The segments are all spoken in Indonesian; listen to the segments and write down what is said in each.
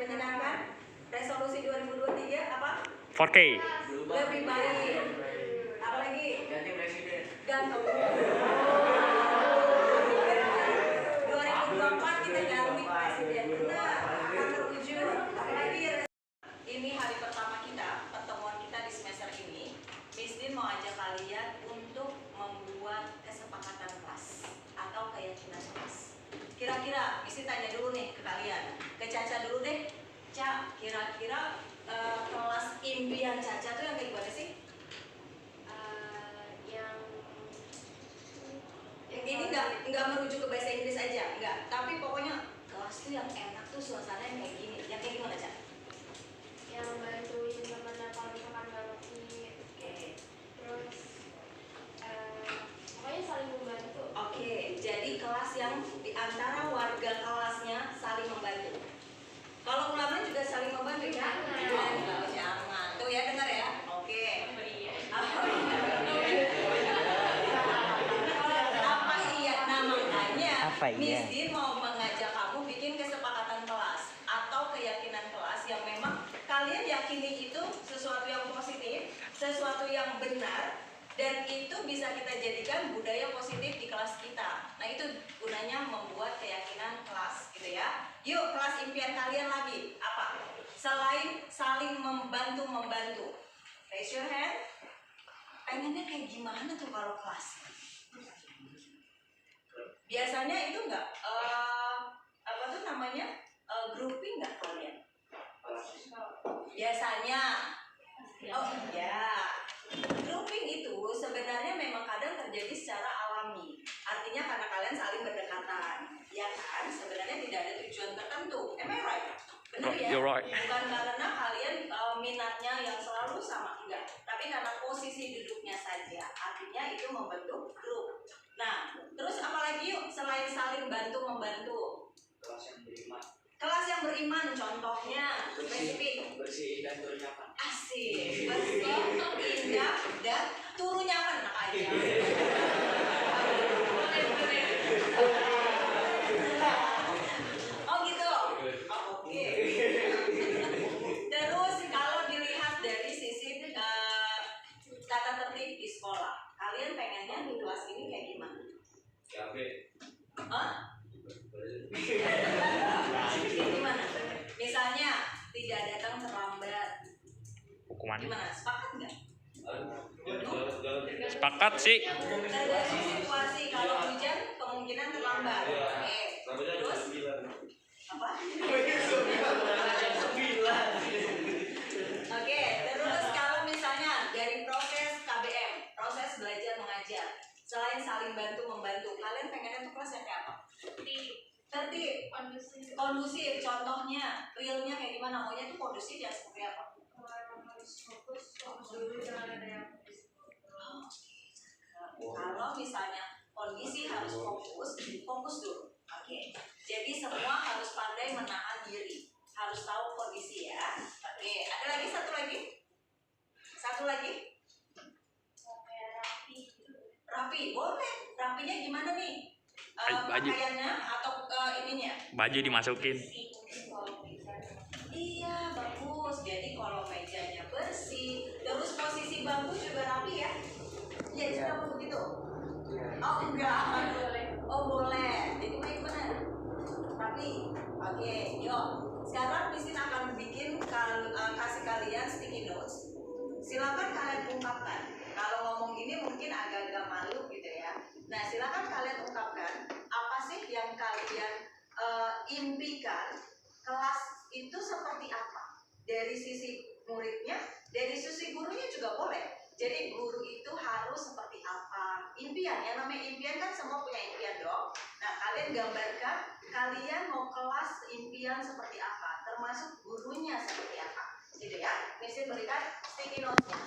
menyenangkan. Resolusi 2023 apa? 4K. Lebih baik. Apa lagi? Ganti presiden. Ganti. 2024 kita ganti presiden. Benar. Akan terwujud. Apalagi ini hari pertama kita, pertemuan kita di semester ini. Miss Din mau ajak kalian untuk membuat kesepakatan kelas atau keyakinan kelas. Kira-kira, Miss Din tanya dulu nih ke kalian. Ke Caca dulu deh. Ca, kira-kira kelas impian Caca tuh yang kayak gimana sih? Yang ini nggak merujuk ke bahasa Inggris aja, nggak. Tapi pokoknya kelas tuh yang enak tuh suasananya kayak gini. Yang kayak gimana, Ca? Yang bantuin teman-teman kalau misalkan nggak ngerti. Oke. Terus pokoknya saling membantu. Oke, jadi kelas yang di antara warga kelasnya saling membantu. Kalau ulama juga saling membantu ya? Jangan. Jangan. Tuh ya, dengar ya. Oke. Apa iya? Nah, makanya Apa iya? Miss Din mau mengajak kamu bikin kesepakatan kelas atau keyakinan kelas yang memang kalian yakini itu sesuatu yang positif, sesuatu yang benar, dan itu bisa kita jadikan budaya positif di kelas kita. Nah, itu gunanya membuat keyakinan kelas, gitu ya. Yuk, kelas impian kalian lagi apa? Selain saling membantu. Raise your hand. Pengennya kayak gimana tuh kalau kelas? Biasanya itu enggak apa tuh namanya? Grouping enggak kalian? Biasanya. Oh iya. Grouping itu sebenarnya memang kadang terjadi secara alami. Artinya karena kalian saling berdekatan, ya kan? Sebenarnya tidak ada tujuan tertentu. Am I right? Benar ya? You're right. Bukan karena kalian minatnya yang selalu sama, enggak. Tapi karena posisi duduknya saja. Artinya itu membentuk grup. Nah, terus apalagi yuk selain saling bantu membantu? Kelas yang beriman. Kelas yang beriman, contohnya spesifik. Bersih dan bernyaman. Asik, bersih, indah, dan turu nyaman. Enak aja. Oh gitu? Oh, oke. Terus kalau dilihat dari sisi tata tertib di sekolah, kalian pengennya di kelas ini kayak gimana? Hah? Gimana? Misalnya tidak datang terlambat. Hukuman. Gimana? Sepakat nggak? Sepakat sih. Tergantung situasi. Kalau hujan kemungkinan terlambat. Oke. Terus apa? Oke. Terus kalau misalnya dari proses KBM, proses belajar mengajar, selain saling bantu membantu, kalian pengennya tuh kelas yang kayak apa? Tertib, kondusif. Contohnya, realnya kayak gimana? Maunya tuh kondusif ya seperti apa? Harus fokus dulu, jangan ada yang Kalau misalnya kondisi harus fokus dulu. Oke. Jadi semua harus pandai menahan diri. Harus tahu kondisi ya. Oke. Ada lagi satu lagi? Satu lagi? Rapi. Boleh. Rapinya gimana nih? Baju. Pakaiannya atau ininya? Baju dimasukin. Iya, bagus. Jadi kalau mejanya bersih, terus posisi bangku juga rapi ya? Iya, juga begitu. Oh enggak. Oh boleh. Jadi mau gimana? Rapi. Oke, yuk. Sekarang Miss Din akan bikin kasih kalian sticky notes. Silakan kalian ungkapkan. Kalau ngomong ini mungkin agak-agak malu gitu ya. Nah, silakan kalian ungkapkan apa sih yang kalian impikan kelas itu seperti apa? Dari sisi muridnya, dari sisi gurunya juga boleh. Jadi guru itu harus seperti apa? Impian, yang namanya impian kan semua punya impian dong. Nah, kalian gambarkan kalian mau kelas impian seperti apa, termasuk gurunya seperti apa, gitu ya. Mesti berikan sticky notes-nya.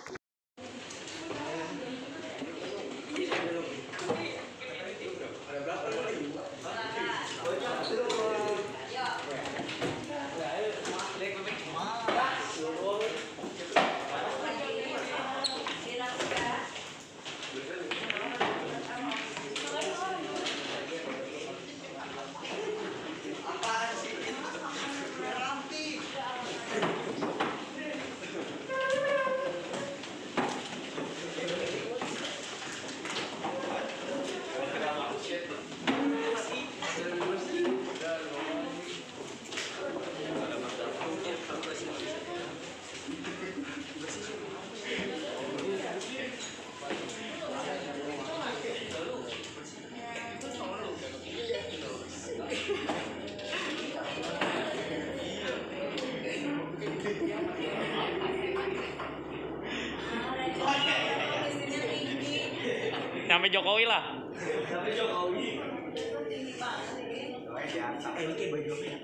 Nyampe Jokowi lah. Tapi Jokowi. Tinggi banget ini. Ini kayak baju apa ya?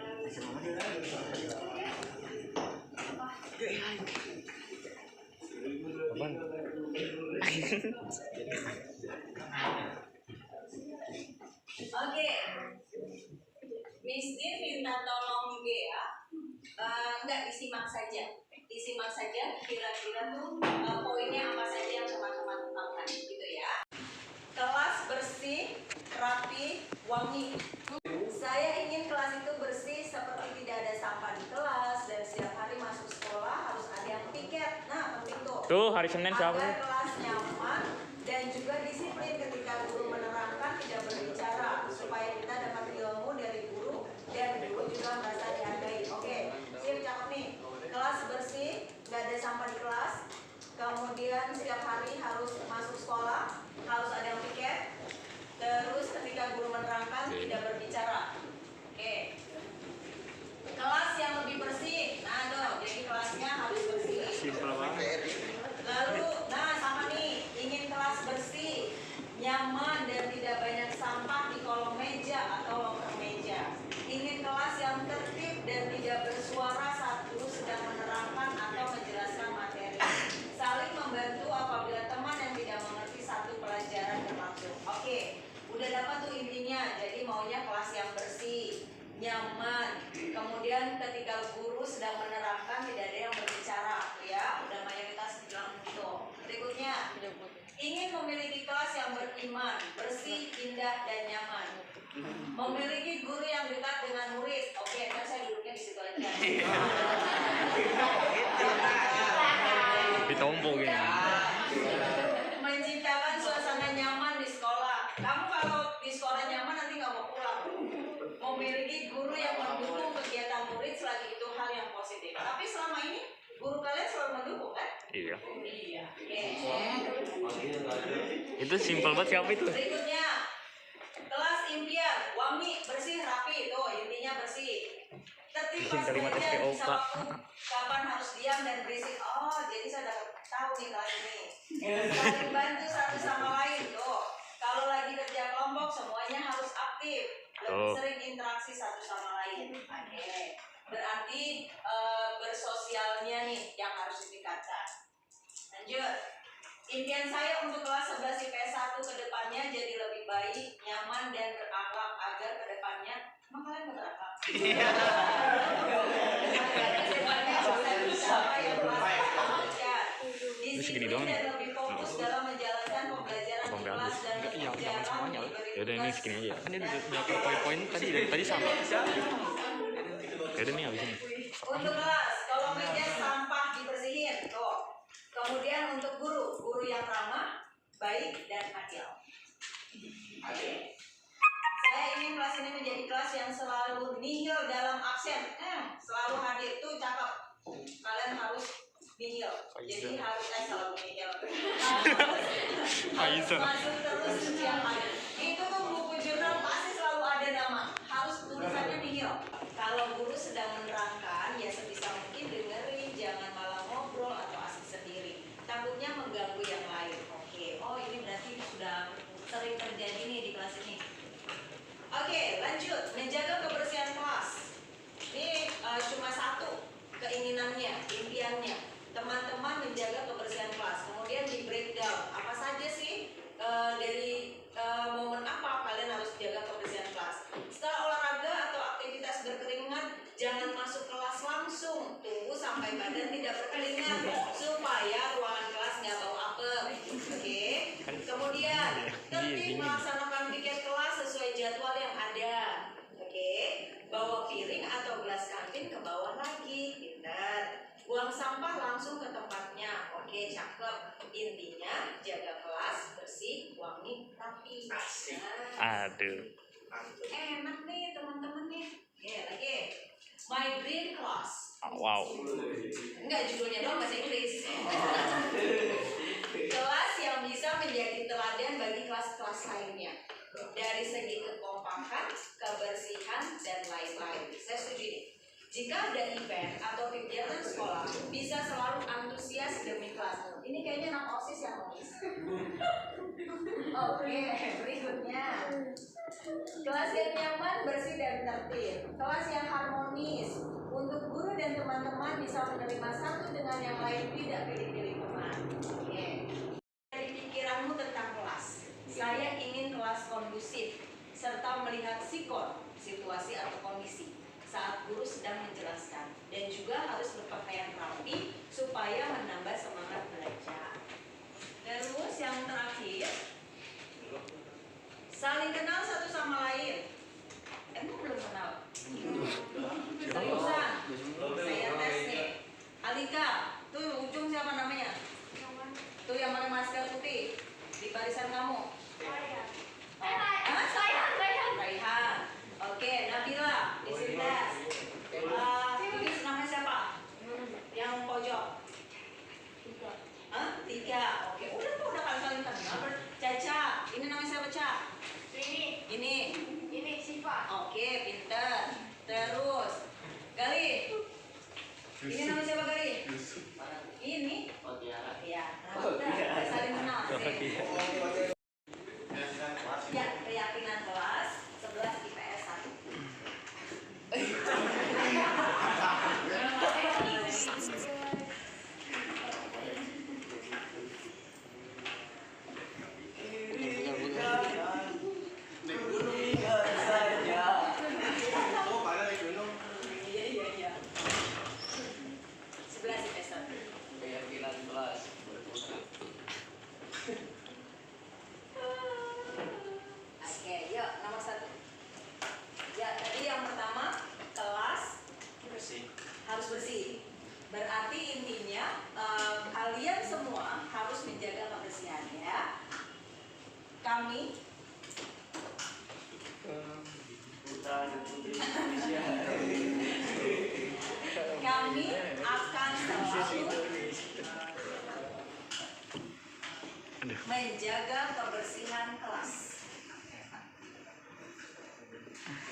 Oke, Miss Din minta tolong Gea, enggak disimak saja, kira-kira tuh poinnya apa saja yang teman-teman utamakan gitu ya. Kelas bersih, rapi, wangi. Saya ingin kelas itu bersih seperti tidak ada sampah di kelas dan setiap hari masuk sekolah harus ada yang piket. Nah, penting tuh. Tuh hari Senin siapa? Agar kelas nyaman dan juga disiplin ketika guru menerangkan tidak berbicara supaya kita dapat ilmu dari guru dan guru juga merasa dihargai. Oke, siap cakep nih. Kelas bersih, nggak ada sampah di kelas. Kemudian setiap hari harus masuk sekolah, harus ada yang piket. Terus ketika guru menerangkan tidak berbicara. Oke. Kelas yang lebih bersih. Nah, dong, jadi kelasnya harus bersih. Simpel banget. Lalu, nah sama nih, ingin kelas bersih, nyaman dan tidak banyak sampah di kolom meja atau loker meja. Ingin kelas yang tertib dan tidak bersuara saat guru sedang menerangkan atau menjelaskan materi. Saling membantu apabila teman yang tidak mengerti satu pelajaran berlangsung. Oke, udah dapat tuh intinya. Jadi maunya kelas yang bersih, nyaman. Kemudian ketika guru sedang menerangkan tidak ada yang berbicara, ya. Udah mayoritas bilang gitu. Berikutnya, ingin memiliki kelas yang beriman, bersih, indah dan nyaman. Memiliki guru yang dekat dengan murid. Oke, kan saya duduknya di situ aja. Ditompok gini. Menciptakan suasana nyaman di sekolah. Kamu kalau di sekolah nyaman nanti nggak mau pulang. Memiliki guru yang mendukung kegiatan murid selagi itu hal yang positif. Tapi selama ini guru kalian selalu mendukung kan? Iya. Iya. Itu simpel banget siapa itu? Berikutnya, kelas impian, wangi, bersih, rapi. Tuh intinya bersih. Tertib pas Kalimat belajar, SPOK. bisa waktu, kapan harus diam dan berisik. Oh, jadi saya dapat tahu nih kelas ini. Saling bantu satu sama lain. Tuh, kalau lagi kerja kelompok semuanya harus aktif. Lebih sering interaksi satu sama lain. Oke. Berarti bersosialnya nih yang harus ditingkatkan. Lanjut. Impian saya untuk kelas 11 IPS 1 ke depannya jadi lebih baik, nyaman dan berakhlak agar ke depannya emang kalian berakhlak. Segini doang nih. Dan lebih fokus dalam menjalankan pembelajaran di kelas dan Semuanya lah. Ya udah ini segini aja. Kan dia udah poin-poin tadi dari tadi sama. Ya udah nih habis ini. Untuk kelas, kalau meja sampah dibersihin, tuh. Kemudian untuk guru yang ramah, baik dan adil. Oke. Saya ingin kelas ini menjadi kelas yang selalu nihil dalam absen, selalu hadir. Tuh cakep. Kalian harus nihil. Jadi harus selalu nihil. Harus masuk terus setiap hari. Itu tuh buku jurnal pasti selalu ada nama. Harus tulisannya nihil. Kalau guru sedang menerangkan, ya sebisa mungkin dengerin, jangan malah ngobrol atau asik sendiri. Takutnya mengganggu yang lain. Oke, oh ini berarti sudah sering terjadi nih di kelas ini. Oke, lanjut. Menjaga kebersihan kelas. Ini cuma satu keinginannya, impiannya. Teman-teman menjaga kebersihan kelas. Kemudian di breakdown. Apa saja sih dari momen apa kalian harus jaga kebersihan kelas? Setelah olahraga atau aktivitas berkeringat, jangan masuk kelas langsung. Tunggu sampai badan tidak berkeringat supaya ruangan kelas nggak bau apem. Oke. Kemudian tertib melaksanakan piket kelas sesuai jadwal yang ada. Oke. Bawa piring atau gelas kantin ke bawah lagi. Pintar. Buang sampah langsung ke tempatnya. Oke, cakep. Intinya jaga kelas bersih, wangi, rapi. Nah. Aduh. Enak nih teman-teman nih. Oke, lagi. My Dream Class. Wow. Enggak, judulnya doang bahasa Inggris. Kelas yang bisa menjadi teladan bagi kelas-kelas lainnya. Dari segi kekompakan, kebersihan, dan lain-lain. Saya setuju nih. Jika ada event atau kegiatan sekolah, bisa selalu antusias demi kelas. Ini kayaknya anak OSIS yang nulis. Oke, berikutnya. Kelas yang nyaman, bersih, dan tertib. Kelas yang harmonis. Untuk guru dan teman-teman bisa menerima satu dengan yang lain, tidak pilih-pilih teman. Oke. Dari pikiranmu tentang kelas. Saya ingin kelas kondusif, serta melihat sikon, situasi atau kondisi, saat guru sedang menjelaskan. Dan juga harus berpakaian rapi, supaya menambah semangat belajar. Terus yang terakhir, saling kenal satu sama lain. Emang belum kenal? Seriusan? Saya tes nih. Alika, tuh ujung siapa namanya? Tuh yang pakai masker putih di barisan kamu. Raihan. Oke, Nabila di sini tes. Ini namanya siapa? Yang pojok. Hah? 3. Oke, udah tuh udah kalian kenal. Caca, ini namanya siapa, Ca? Ini Siva. Oke, pinter. Terus Gali. Ini namanya siapa, Gali? Ini. Oh Tiara. Iya. Nah, udah saling kenal. Ya, keyakinan kelas 11 IPS 1. Iya. 11 IPS 1. Keyakinan kelas. Oke, yuk nomor 1. Ya, tadi yang pertama kelas Bersih. harus bersih. Berarti intinya kalian semua harus menjaga kebersihan ya. Kami Putra dan putri Indonesia. kami akan selalu menjaga kebersihan kelas.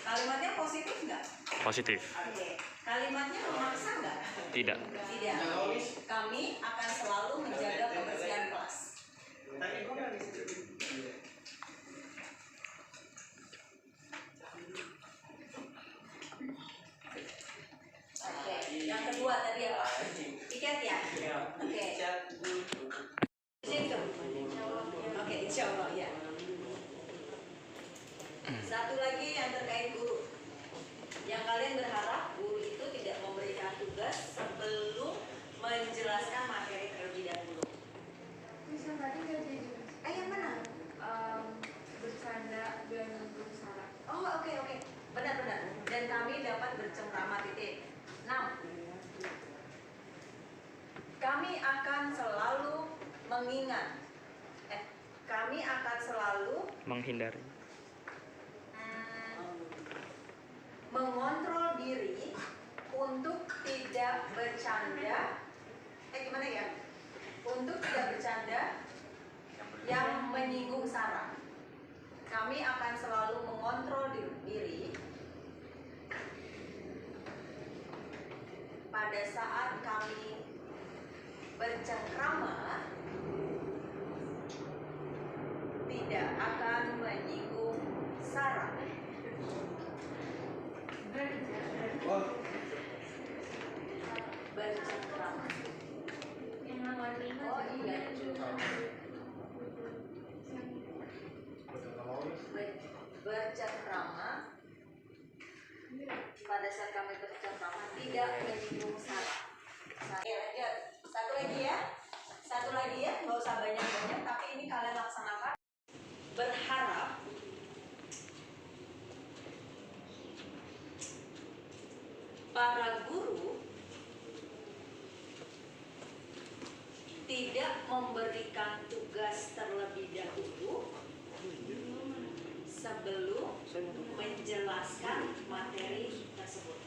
Kalimatnya positif nggak? Positif. Oke. Kalimatnya memaksa nggak? Tidak. Tidak. Kami akan selalu menjaga kebersihan kelas. Oke. Yang kedua tadi apa? Tiket ya? Oke. Situ. Oke, insya Allah ya. Satu lagi yang terkait guru. Yang kalian berharap guru itu tidak memberikan tugas sebelum menjelaskan materi terlebih dahulu. Yang mana? Bercanda dan bersara. Oh, oke. Benar. Dan kami dapat bercengkrama titik. 6. Kami akan selalu mengingat. Kami akan selalu Menghindari. mengontrol diri untuk tidak bercanda. Gimana ya? Untuk tidak bercanda yang menyinggung sara. Kami akan selalu mengontrol diri pada saat kami bercengkrama, tidak akan menyinggung sara. Bercengkrama. Oh iya. Bercengkrama pada saat kami bercengkrama tidak menyinggung sara. Oke, lanjut. Satu lagi ya, nggak usah banyak-banyak, tapi ini kalian laksanakan. Berharap para guru tidak memberikan tugas terlebih dahulu sebelum menjelaskan materi tersebut.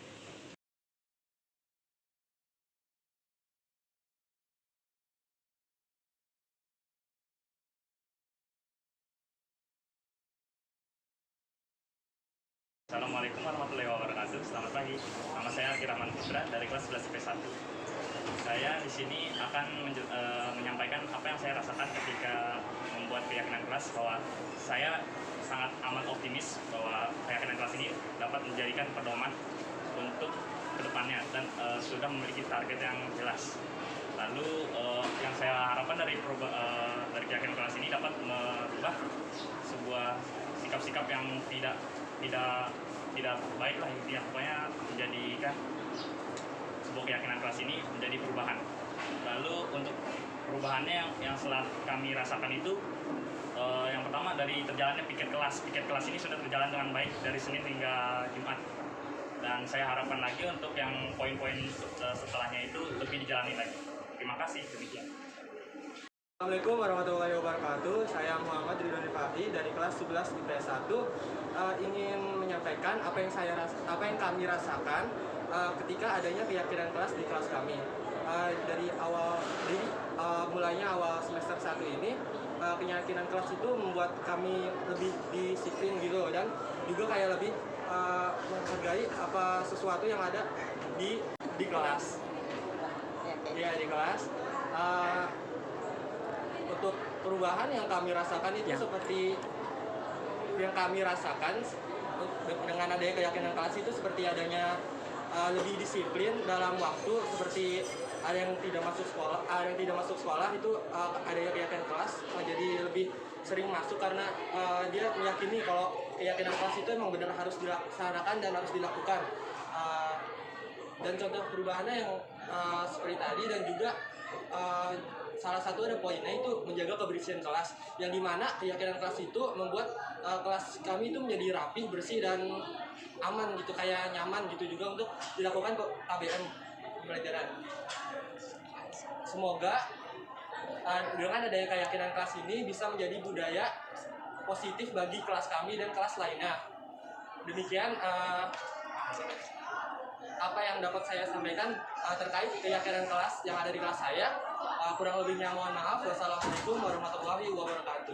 Assalamualaikum warahmatullahi wabarakatuh. Selamat pagi. Nama saya Kirahman Putra dari kelas 11 IP1. Saya di sini akan menyampaikan apa yang saya rasakan ketika membuat keyakinan kelas, bahwa saya sangat amat optimis bahwa keyakinan kelas ini dapat menjadikan pedoman untuk kedepannya dan sudah memiliki target yang jelas. Lalu yang saya harapkan dari keyakinan kelas ini dapat merubah sebuah sikap-sikap yang tidak baik lah, intinya pokoknya menjadikan sebuah keyakinan kelas ini menjadi perubahan. Lalu untuk perubahannya yang setelah kami rasakan itu, yang pertama dari terjalannya piket kelas. Piket kelas ini sudah berjalan dengan baik dari Senin hingga Jumat. Dan saya harapkan lagi untuk yang poin-poin setelahnya itu lebih dijalani lagi. Terima kasih, demikian. Assalamualaikum warahmatullahi wabarakatuh. Saya Muhammad Ridwan Fahri dari kelas 11 IPS 1. Ingin menyampaikan apa yang kami rasakan ketika adanya keyakinan kelas di kelas kami. Mulainya awal semester 1 ini, keyakinan kelas itu membuat kami lebih disiplin gitu, dan juga kayak lebih menghargai apa sesuatu yang ada di kelas. Ya, di kelas. Untuk perubahan yang kami rasakan itu seperti yang kami rasakan dengan adanya keyakinan kelas itu seperti adanya lebih disiplin dalam waktu, seperti ada yang tidak masuk sekolah itu adanya keyakinan kelas jadi lebih sering masuk karena dia meyakini kalau keyakinan kelas itu emang benar harus dilaksanakan dan harus dilakukan. Dan contoh perubahannya yang seperti tadi, dan juga salah satu ada poinnya itu menjaga kebersihan kelas, yang dimana keyakinan kelas itu membuat kelas kami itu menjadi rapi, bersih, dan aman gitu, kayak nyaman gitu juga untuk dilakukan KBM pembelajaran. Semoga dengan adanya keyakinan kelas ini bisa menjadi budaya positif bagi kelas kami dan kelas lainnya. Demikian apa yang dapat saya sampaikan terkait keyakinan kelas yang ada di kelas saya. Kurang lebihnya mohon maaf. Wassalamualaikum warahmatullahi wabarakatuh.